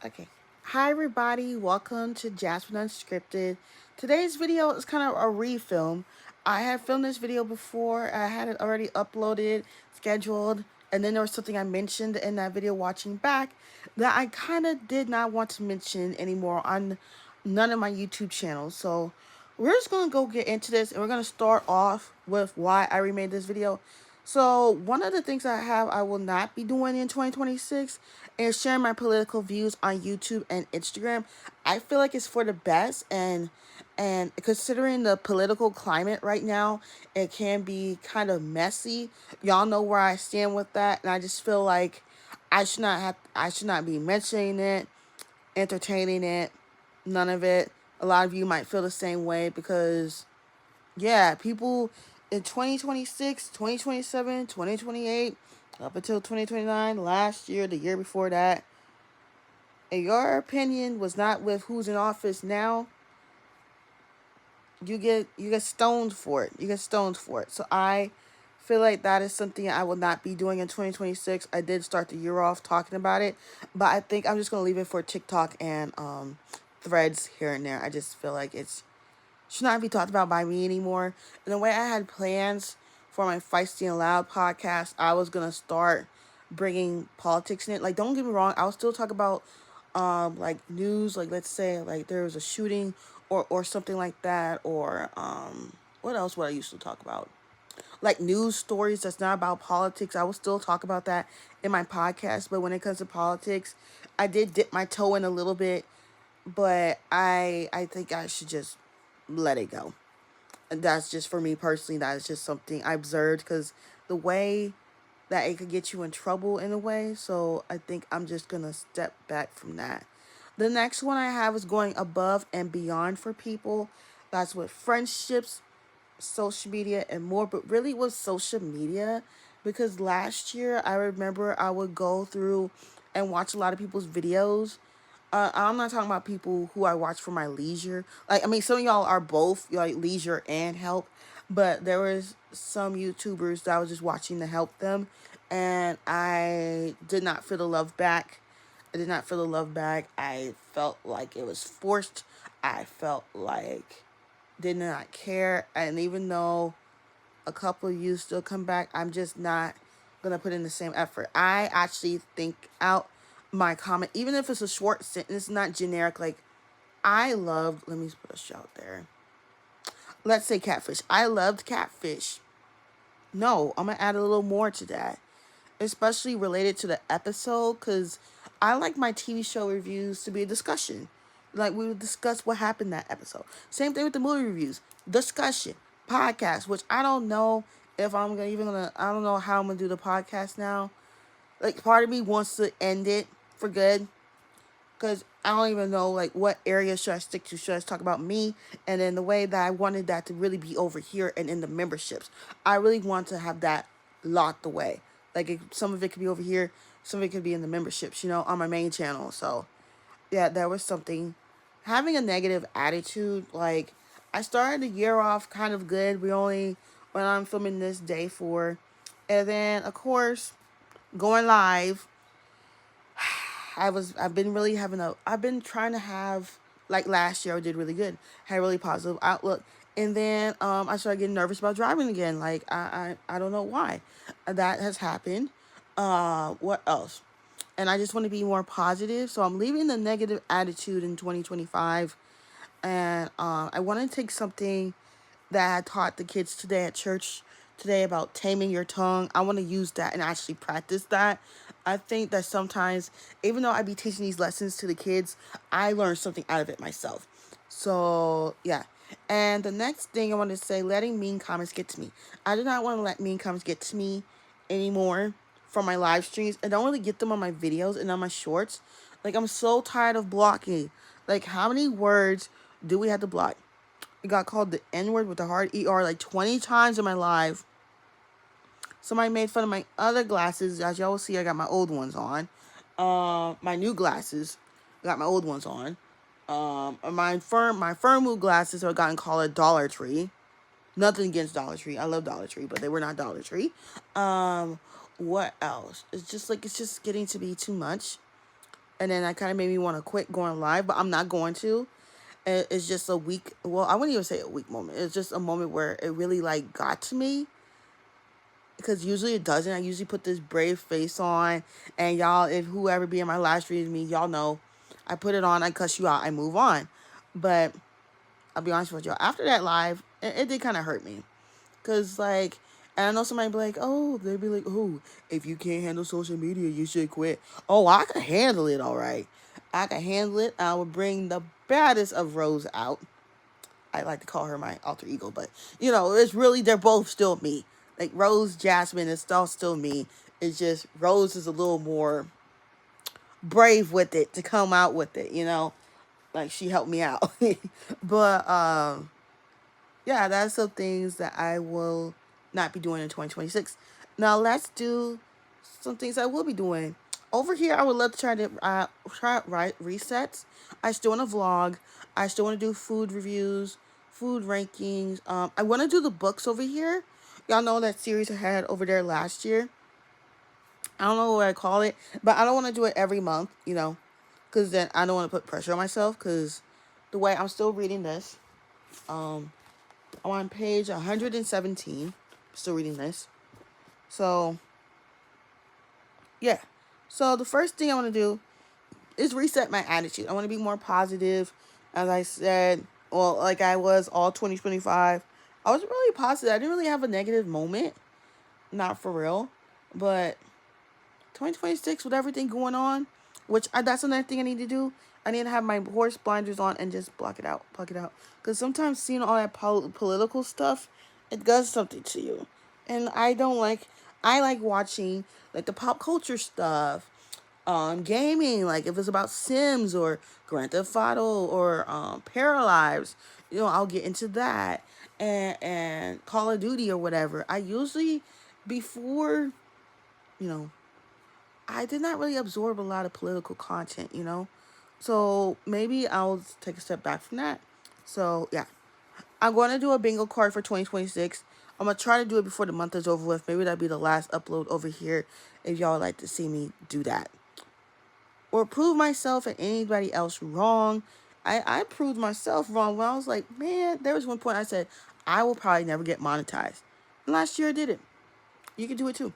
Okay. Hi, everybody. Welcome to Jasmine Unscripted. Today's video is kind of a refilm. I had filmed this video before. I had it already uploaded, scheduled, and then there was something I mentioned in that video watching back that I kind of did not want to mention anymore on none of my YouTube channels. So we're just going to go get into this, and we're going to start off with why I remade this video. So one of the things I will not be doing in 2026 is sharing my political views on YouTube and Instagram. I feel like it's for the best, and considering the political climate right now, it can be kind of messy. Y'all know where I stand with that, and I just feel like I should not be mentioning it, entertaining it, none of it. A lot of you might feel the same way because yeah, people in 2026, 2027, 2028, up until 2029, last year, the year before that, and your opinion was not with who's in office now, you get stoned for it. You get stoned for it. So I feel like that is something I will not be doing in 2026. I did start the year off talking about it, but I think I'm just gonna leave it for TikTok and threads here and there. I just feel like it's should not be talked about by me anymore. And the way I had plans for my Feisty and Loud podcast, I was gonna start bringing politics in it. Like, don't get me wrong, I'll still talk about like news. Like, let's say like there was a shooting or something like that, or what else would I used to talk about? Like news stories that's not about politics. I will still talk about that in my podcast. But when it comes to politics, I did dip my toe in a little bit, but I think I should just let it go. And that's just for me personally. That is just something I observed because the way that it could get you in trouble in a way. So I think I'm just gonna step back from that. The next one I have is going above and beyond for people. That's with friendships, social media, and more. But really with social media, because last year I remember I would go through and watch a lot of people's videos. I'm not talking about people who I watch for my leisure. Like, I mean, some of y'all are both like leisure and help, but there was some YouTubers that I was just watching to help them, and I did not feel the love back. I did not feel the love back. I felt like it was forced. I felt like did not care, and even though a couple of you still come back, I'm just not gonna put in the same effort. I actually think out my comment, even if it's a short sentence, not generic. Like, I loved, let me put a shout there. Let's say catfish. I loved catfish. No, I'm gonna add a little more to that, especially related to the episode, because I like my TV show reviews to be a discussion. Like, we would discuss what happened that episode. Same thing with the movie reviews. Discussion. Podcast, which I don't know if I'm gonna even gonna I don't know how I'm gonna do the podcast now. Like, part of me wants to end it for good. Cause I don't even know like what area should I stick to. Should I talk about me? And then the way that I wanted that to really be over here and in the memberships. I really want to have that locked away. Like, some of it could be over here, some of it could be in the memberships, on my main channel. So yeah, there was something. Having a negative attitude, like, I started the year off kind of good. We only when I'm filming this day 4. And then of course, going live, I've been trying to have, like, last year I did really good. Had a really positive outlook. And then I started getting nervous about driving again. Like, I don't know why. That has happened. What else? And I just want to be more positive. So I'm leaving the negative attitude in 2025. And I want to take something that I taught the kids today at church today about taming your tongue. I want to use that and actually practice that. I think that sometimes, even though I be teaching these lessons to the kids, I learn something out of it myself. So yeah. And the next thing I want to say, letting mean comments get to me. I do not want to let mean comments get to me anymore from my live streams. I don't really get them on my videos and on my shorts. Like, I'm so tired of blocking. Like, how many words do we have to block? I got called the N-word with the hard ER like 20 times in my life. Somebody made fun of my other glasses. As y'all will see, I got my old ones on. My new glasses, I got my old ones on. My Firmoo glasses are gotten called a Dollar Tree. Nothing against Dollar Tree. I love Dollar Tree, but they were not Dollar Tree. What else? It's just getting to be too much. and then that kind of made me want to quit going live, but I'm not going to. It's just a weak, well, I wouldn't even say a weak moment. It's just a moment where it really like got to me, because usually it doesn't. I usually put this brave face on, and y'all, if whoever be in my live stream with me, y'all know I put it on, I cuss you out, I move on. But I'll be honest with y'all, after that live, it did kind of hurt me. Because, like, and I know somebody be like, oh, they'd be like, oh, if you can't handle social media, you should quit. Oh, I can handle it, all right. I can handle it. I will bring the baddest of Rose out. I like to call her my alter ego, but, you know, it's really, they're both still me. Like, Rose, Jasmine is still me. It's just, Rose is a little more brave with it to come out with it, you know? Like, she helped me out. But, yeah, that's some things that I will not be doing in 2026. Now let's do some things I will be doing. Over here, I would love to try resets. I still want to vlog. I still want to do food reviews, food rankings. I want to do the books over here. Y'all know that series I had over there last year. I don't know what I call it, but I don't want to do it every month, you know, because then I don't want to put pressure on myself, because the way I'm still reading this, I'm on page 117. Still reading this. So, yeah. So, the first thing I want to do is reset my attitude. I want to be more positive. As I said, well, like I was all 2025. I was really positive. I didn't really have a negative moment. Not for real. But 2026, with everything going on, that's another thing I need to do. I need to have my horse blinders on and just block it out, pluck it out. Because sometimes seeing all that political stuff, it does something to you. And I like watching like the pop culture stuff, gaming, like if it's about Sims or Grand Theft Auto or Paralives, you know, I'll get into that. And Call of Duty or whatever. I usually, before, you know, I did not really absorb a lot of political content, you know? So maybe I'll take a step back from that. So, yeah. I'm going to do a bingo card for 2026. I'm going to try to do it before the month is over with. Maybe that'll be the last upload over here if y'all would like to see me do that. Or prove myself and anybody else wrong. I proved myself wrong when I was like, man, there was one point I said, I will probably never get monetized. And last year I did it. You can do it too.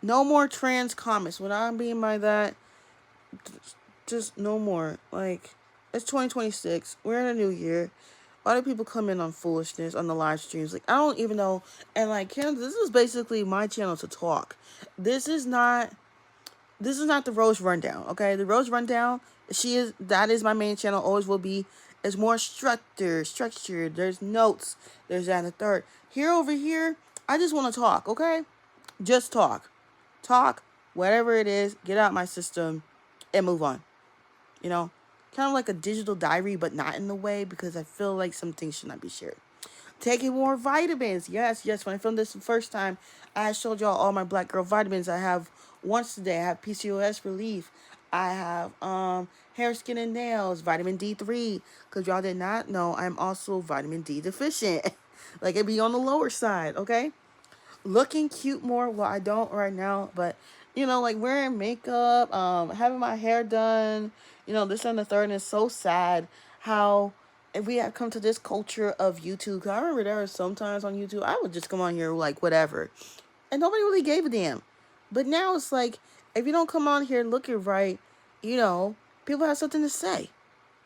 No more trans comments. What I mean by that, just no more. Like, it's 2026. We're in a new year. A lot of people come in on foolishness on the live streams. Like, I don't even know. And like, Kim, this is basically my channel to talk. This is not the Rose Rundown, okay? The Rose Rundown, that is my main channel, always will be. It's more structured. There's notes. There's that and the third. Over here, I just want to talk, okay? Just talk. Talk, whatever it is, get out my system and move on. You know? Kind of like a digital diary, but not in the way, because I feel like some things should not be shared. Taking more vitamins. Yes. When I filmed this the first time, I showed y'all all my black girl vitamins. I have once a day. I have PCOS relief. I have hair, skin, and nails, vitamin D3. Because y'all did not know, I'm also vitamin D deficient. Like, it be on the lower side, okay? Looking cute more. Well, I don't right now, but you know, like wearing makeup, having my hair done, you know, this and the third. And it's so sad how if we have come to this culture of YouTube. 'Cause I remember there were sometimes on YouTube I would just come on here like whatever, and nobody really gave a damn. But now it's like, if you don't come on here looking right, you know, people have something to say.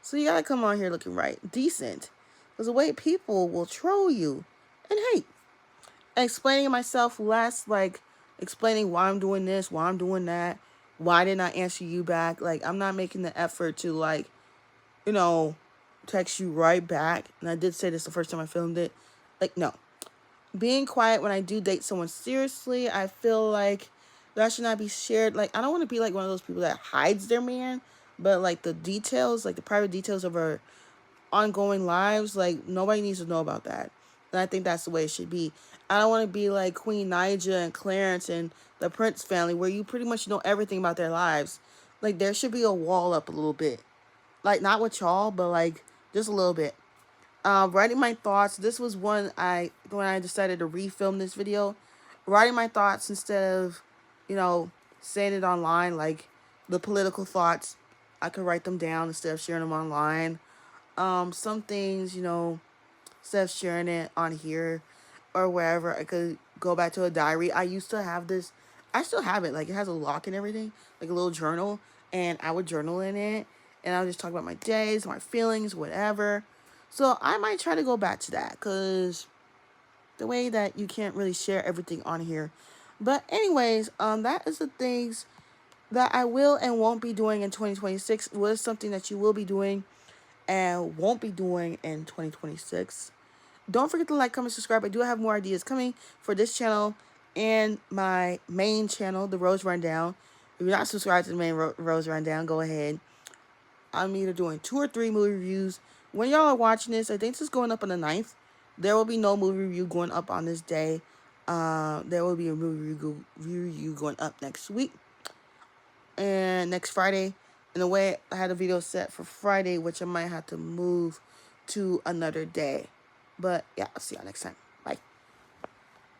So you gotta come on here looking right, decent, because the way people will troll you and hate. Explaining myself less, like explaining why I'm doing this, why I'm doing that, why didn't I answer you back. Like, I'm not making the effort to, like, you know, text you right back. And I did say this the first time I filmed it. Like, no. Being quiet when I do date someone seriously, I feel like that should not be shared. Like, I don't want to be like one of those people that hides their man, but like the details, like the private details of our ongoing lives, like nobody needs to know about that. And I think that's the way it should be. I don't want to be like Queen Naija and Clarence and the Prince family, where you pretty much know everything about their lives. Like, there should be a wall up a little bit. Like, not with y'all, but like just a little bit. Writing my thoughts. This was when I decided to refilm this video. Writing my thoughts instead of, you know, saying it online, like the political thoughts. I could write them down instead of sharing them online. Some things, instead of sharing it on here or wherever, I could go back to a diary. I used to have this, I still have it. Like, it has a lock and everything, like a little journal, and I would journal in it, and I would just talk about my days, my feelings, whatever. So I might try to go back to that, because the way that you can't really share everything on here. But anyways, that is the things that I will and won't be doing in 2026. What is something that you will be doing and won't be doing in 2026? Don't forget to like, comment, subscribe. I do have more ideas coming for this channel and my main channel, The Rose Rundown. If you're not subscribed to the main Rose Rundown, go ahead. I'm either doing 2 or 3 movie reviews. When y'all are watching this, I think this is going up on the 9th. There will be no movie review going up on this day. There will be a movie review going up next week. And next Friday. In a way, I had a video set for Friday, which I might have to move to another day. But yeah, I'll see y'all next time. Bye.